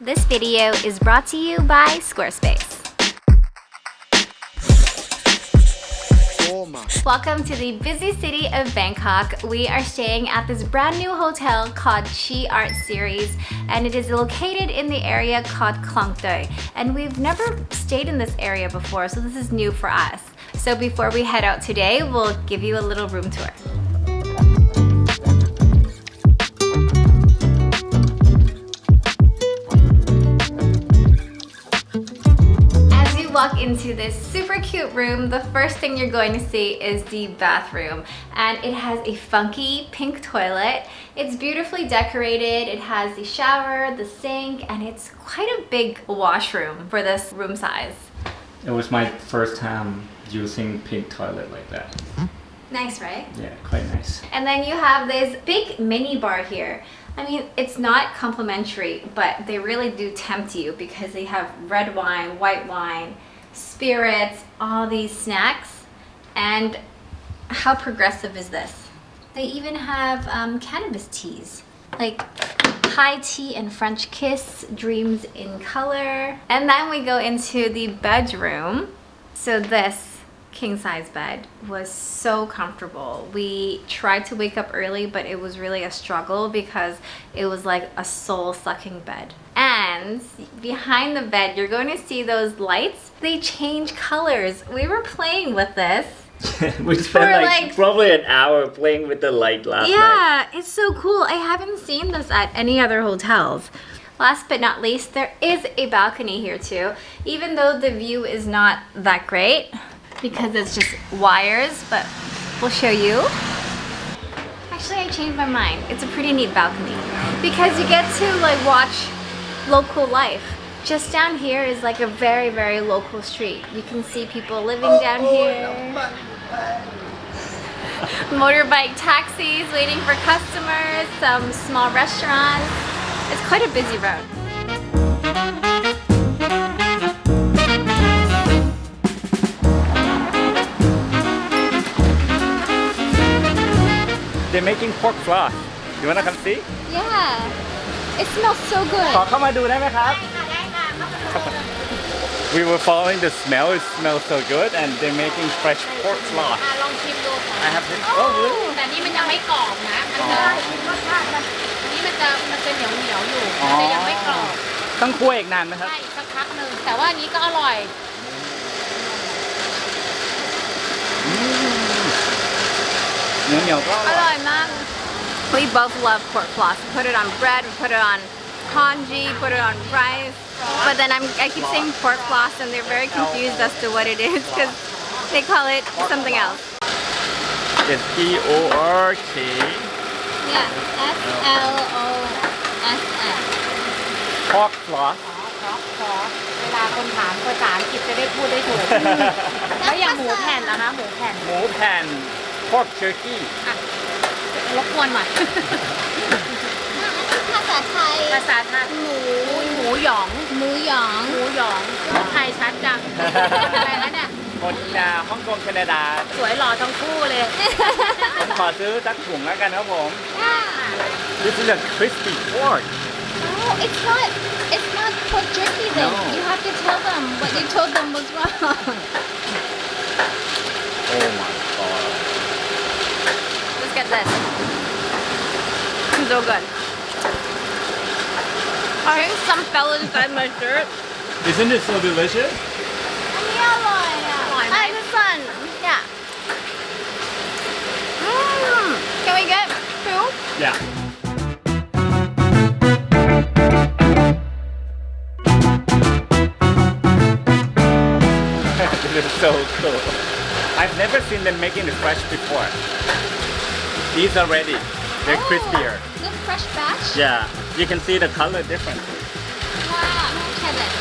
This video is brought to you by Squarespace. Welcome to the busy city of Bangkok. We are staying at this brand new hotel called Chi Art Series, and it is located in the area called Klong Toei. And we've never stayed in this area before, so this is new for us. So before we head out today, we'll give you a little room tour. Walk into this super cute room, the first thing you're going to see is the bathroom, and it has a funky pink toilet. It's beautifully decorated. It has the shower, the sink, and it's quite a big washroom for this room size. It was my first time using pink toilet like that. Nice, right? Yeah, quite nice. And then you have this big mini bar here. I mean, it's not complimentary, but they really do tempt you because they have red wine, white wine, spirits, all these snacks. And how progressive is this? They even have cannabis teas, like high tea and French kiss, dreams in color. And then we go into the bedroom. So this king-size bed was so comfortable. We tried to wake up early, but it was really a struggle because it was like a soul-sucking bed. And behind the bed, you're going to see those lights. They change colors. We were playing with this. We spent like probably an hour playing with the light last night. Yeah, it's so cool. I haven't seen this at any other hotels. Last but not least, there is a balcony here too, even though the view is not that great because it's just wires, but we'll show you. Actually, I changed my mind. It's a pretty neat balcony because you get to like watch local life. Just down here is like a very, very local street. You can see people living down here. Motorbike taxis waiting for customers, some small restaurants. It's quite a busy road. They're making pork floss. You wanna come see? Yeah, it smells so good. ขอเข้ามาดูได้ไหมครับ We were following the smell. It smells so good, and they're making fresh pork floss. ลองชิมดู I have to. Oh, really? แต่นี่มันยังไม่กรอบนะมันจะนี่มันจะเหนียวอยู่มันจะยังไม่กรอบ ต้องคั่วอีกนานไหมครับ ใช่สักพักหนึ่งแต่ว่าอันนี้ก็อร่อย เหนียวก็อร่อย We both love pork floss. We put it on bread, we put it on congee, put it on rice. But then I keep saying pork floss and they're very confused as to what it is because they call it something else. It's P-O-R-K. Yeah, F-L-O-S-S. Pork floss. เวลาคนถามภาษาอังกฤษจะได้พูดได้ถูก แล้วอย่างหมูแผ่นนะคะหมูแผ่น หมูแผ่น pork jerky. รบกวนหน่อย ภาษาไทย ภาษาไทยหมูหยอง หมูหยอง หมูหยองพูดไทยชัดจังอะไรนะเนี่ย คนฮ่องกงแคนาดา สวยหล่อทั้งคู่เลย ผมขอซื้อสักถุงแล้วกันครับผม This is a crispy pork. Oh, it's not pork jerky then. No. You have to tell them what you told them was wrong. Oh my god. Let's get this. So good. I think some fell inside my shirt. Isn't it so delicious? อันนี้อร่อยอ่ะ อร่อยไหม this one. Yeah. Can we get two? Yeah. This is so cool. I've never seen them making it fresh before. These are ready. They're crispier. Is it fresh batch? Yeah, you can see the color difference. Wow. Try this.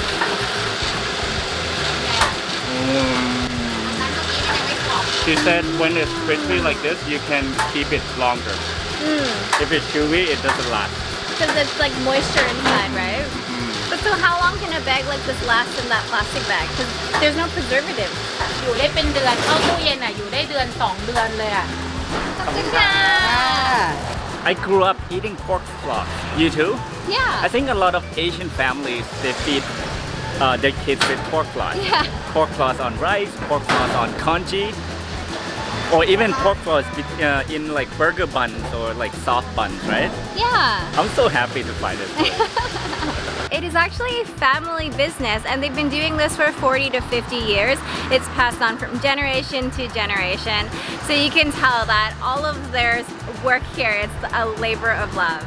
นั้นเมื่อกี้มันยังไม่กรอบ She said when it's crispy like this, you can keep it longer. If it's chewy, it doesn't last. Because it's like moisture inside, right? But so how long can a bag like this last in that plastic bag? Because there's no preservative. อยู่ได้เป็นเดือนเข้าตู้เย็นอ่ะอยู่ได้เดือน2 เดือนเลยอ่ะ ขอบคุณค่ะ I grew up eating pork floss. You too? Yeah. I think a lot of Asian families, they feed their kids with pork floss. Yeah. Pork floss on rice, pork floss on congee, or even pork floss in like burger buns or like soft buns, right? Yeah. I'm so happy to find it. It is actually a family business and they've been doing this for 40 to 50 years. It's passed on from generation to generation. So you can tell that all of their work here, it's a labor of love.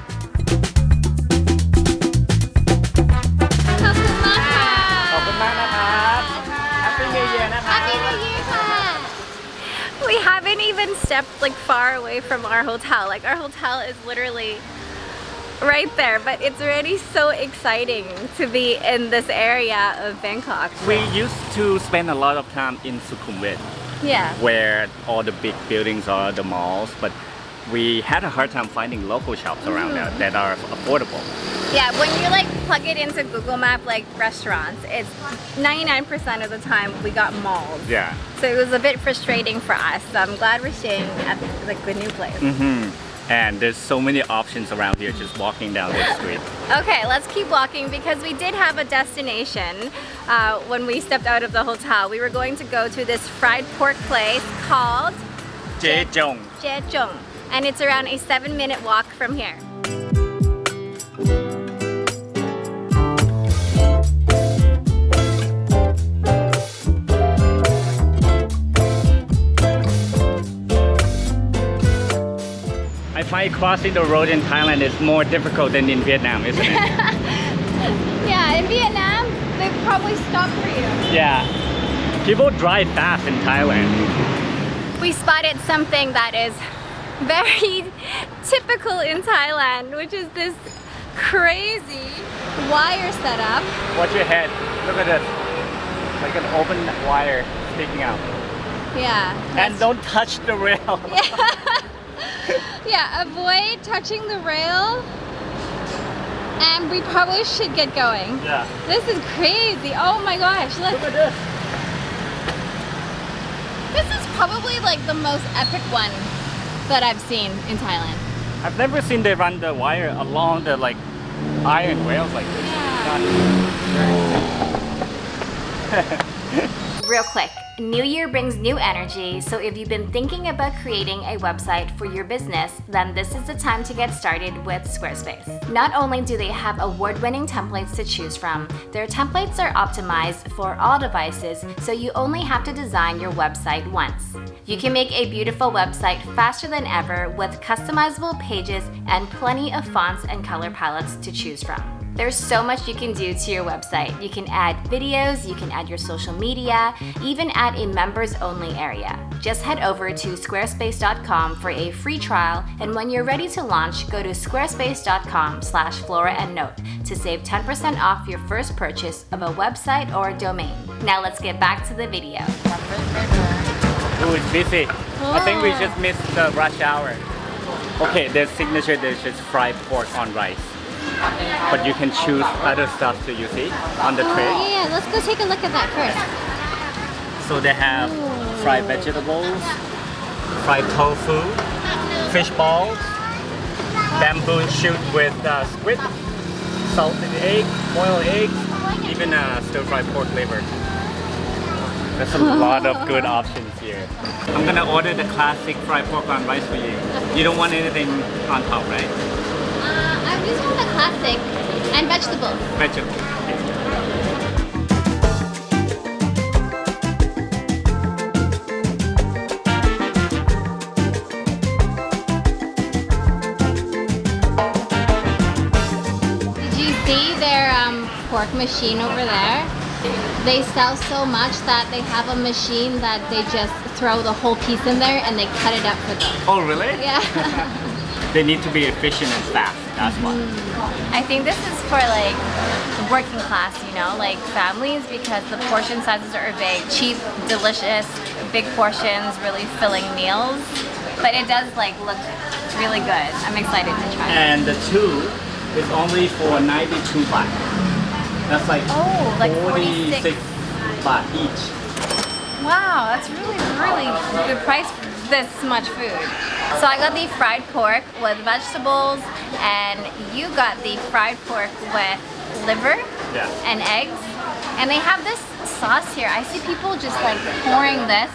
Happy New Year นะคะ Happy New Year ค่ะ We haven't even stepped like far away from our hotel. Like our hotel is literally right there, but it's already so exciting to be in this area of Bangkok. We used to spend a lot of time in Sukhumvit, Yeah. where all the big buildings are, the malls, but we had a hard time finding local shops around there that are affordable. Yeah, when you like plug it into Google Map like restaurants, it's 99% of the time we got malls. Yeah. So it was a bit frustrating for us. So I'm glad we're staying at like the new place. And there's so many options around here just walking down this street. Okay, let's keep walking because we did have a destination when we stepped out of the hotel. We were going to go to this fried pork place called Jejong. Jejong, and it's around a 7-minute walk from here. I find crossing the road in Thailand is more difficult than in Vietnam, isn't it? Yeah, in Vietnam, they probably stop for you. Yeah. People drive fast in Thailand. We spotted something that is very typical in Thailand, which is this crazy wire setup. Watch your head. Look at this. Like an open wire sticking out. Yeah. And don't touch the rail. Yeah, avoid touching the rail. And we probably should get going. Yeah. This is crazy. Oh my gosh, look. Look at this. This is probably like the most epic one that I've seen in Thailand. I've never seen they run the wire along the like iron rails like this. Real quick, New Year brings new energy, so if you've been thinking about creating a website for your business, then this is the time to get started with Squarespace. Not only do they have award-winning templates to choose from, their templates are optimized for all devices, so you only have to design your website once. You can make a beautiful website faster than ever with customizable pages and plenty of fonts and color palettes to choose from. There's so much you can do to your website. You can add videos, you can add your social media, even add a members-only area. Just head over to squarespace.com for a free trial, and when you're ready to launch, go to squarespace.com/FloraandNote to save 10% off your first purchase of a website or domain. Now let's get back to the video. Ooh, it's busy. I think we just missed the rush hour. Okay, their signature dish is fried pork on rice. But you can choose other stuff too, you see, on the tray. Yeah, let's go take a look at that first. So they have fried vegetables, fried tofu, fish balls, bamboo shoot with squid, salted egg, boiled egg, even stir-fried pork liver. There's a lot of good options here. I'm gonna order the classic fried pork on rice for you. You don't want anything on top, right? I just want the classic and vegetables. Vegetables. Did you see their pork machine over there? They sell so much that they have a machine that they just throw the whole piece in there and they cut it up for them. Oh, really? Yeah. They need to be efficient and fast. That's why. I think this is for like working class, you know, like families, because the portion sizes are big, cheap, delicious, big portions, really filling meals. But it does like look really good. I'm excited to try it. And the two is only for 92 baht. That's like, like 46 baht each. Wow, that's really, really good price this much food. So I got the fried pork with vegetables, and you got the fried pork with liver Yeah. and eggs. And they have this sauce here. I see people just like pouring this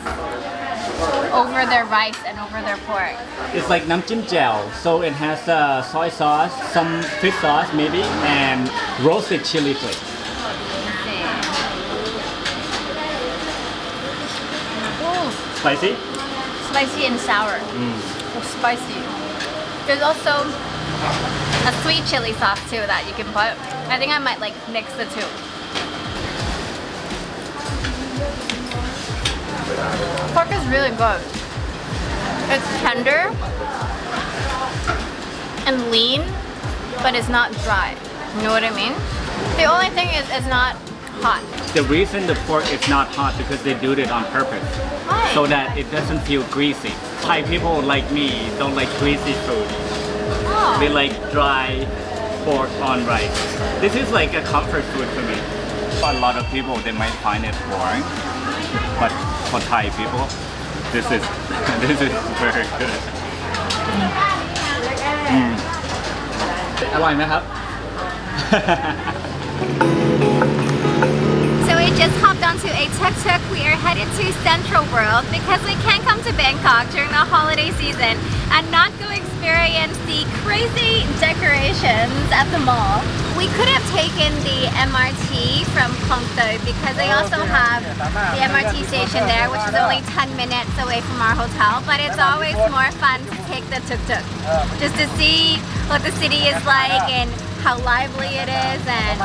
over their rice and over their pork. It's like nam chim jiao, so it has soy sauce, some fish sauce maybe, and roasted chili flakes. Let's see. Ooh, Spicy? spicy and sour. Oh, spicy. There's also a sweet chili sauce too that you can put. I think I might like mix the two. Pork is really good. It's tender and lean, but it's not dry. You know what I mean? The only thing is it's not hot. The reason the pork is not hot because they do it on purpose. Why? So that it doesn't feel greasy. Thai people like me don't like greasy food. Oh. They like dry pork on rice. This is like a comfort food for me. For a lot of people, they might find it boring, but for Thai people, this is this is very good. อร่อยไหมครับ So we just hopped onto a tuk-tuk. We are headed to Central World because we can't come to Bangkok during the holiday season and not go experience the crazy decorations at the mall. We could have taken the MRT from Klong Toei because they also have the MRT station there, which is only 10 minutes away from our hotel, but it's always more fun to take the tuk-tuk just to see what the city is like and how lively it is and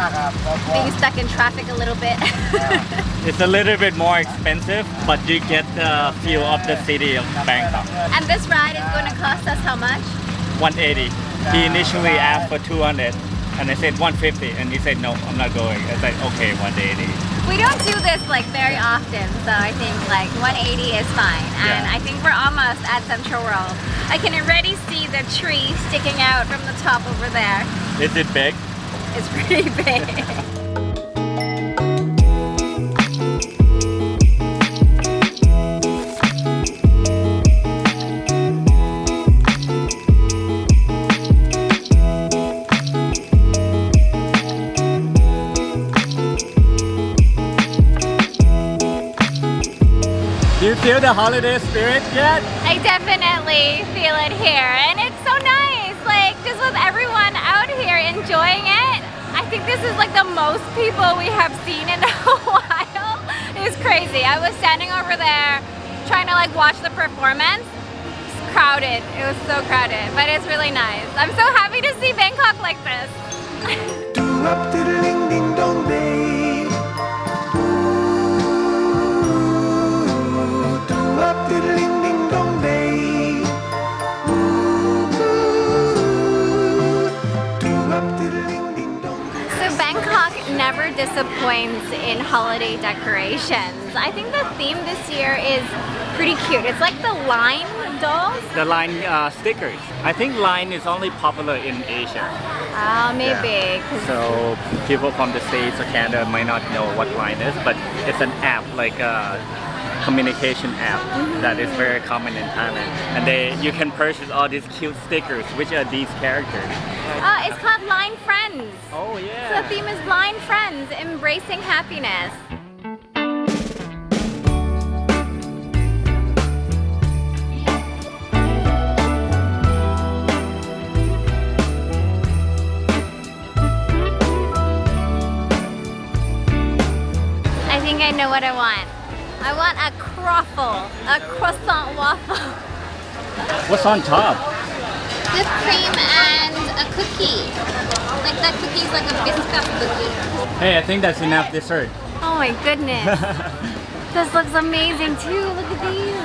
being stuck in traffic a little bit. It's a little bit more expensive, but you get the feel of the city of Bangkok. And this ride is going to cost us how much? 180. He initially asked for 200, and I said 150, and he said no, I'm not going. I said okay, 180. We don't do this like very often, so I think like 180 is fine. And Yeah. I think we're almost at Central World. I can already see the tree sticking out from the top over there. Is it big? It's pretty big. Do you feel the holiday spirit yet? I definitely feel it here, and it's so nice. Like just with everyone out here enjoying it. I think this is like the most people we have seen in a while. It's crazy. I was standing over there trying to like watch the performance. It's crowded. It was so crowded, but it's really nice. I'm so happy to see Bangkok like this. So Bangkok never disappoints in holiday decorations. I think the theme this year is pretty cute. It's like the line dolls. The line stickers. I think line is only popular in Asia. Oh, maybe. 'Cause So people from the States or Canada might not know what line is, but it's an app, like a communication app that is very common in Thailand. And you can purchase all these cute stickers, which are these characters. it's called Line Friends. Oh yeah. So the theme is Line Friends, embracing happiness. I think I know what I want. I want a croffle, a croissant waffle. What's on top? Whipped cream and a cookie. Like that cookie's like a biscuit cookie. Hey, I think that's enough dessert. Oh my goodness. This looks amazing too. Look at these.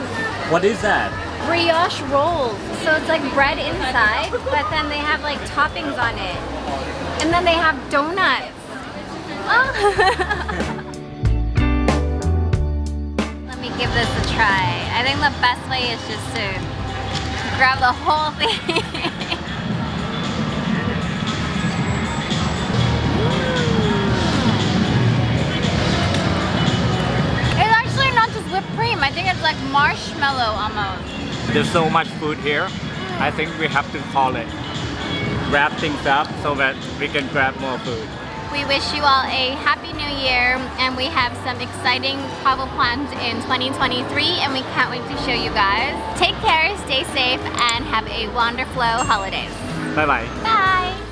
What is that? Brioche rolls. So it's like bread inside, but then they have like toppings on it. And then they have donuts. Oh. Let me give this a try. I think the best way is just to grab the whole thing. It's actually not just whipped cream. I think it's like marshmallow almost. There's so much food here. I think we have to call it. Wrap things up so that we can grab more food. We wish you all a happy new year, and we have some exciting travel plans in 2023, and we can't wait to show you guys. Take care, stay safe, and have a wonderful holidays. Bye bye. Bye!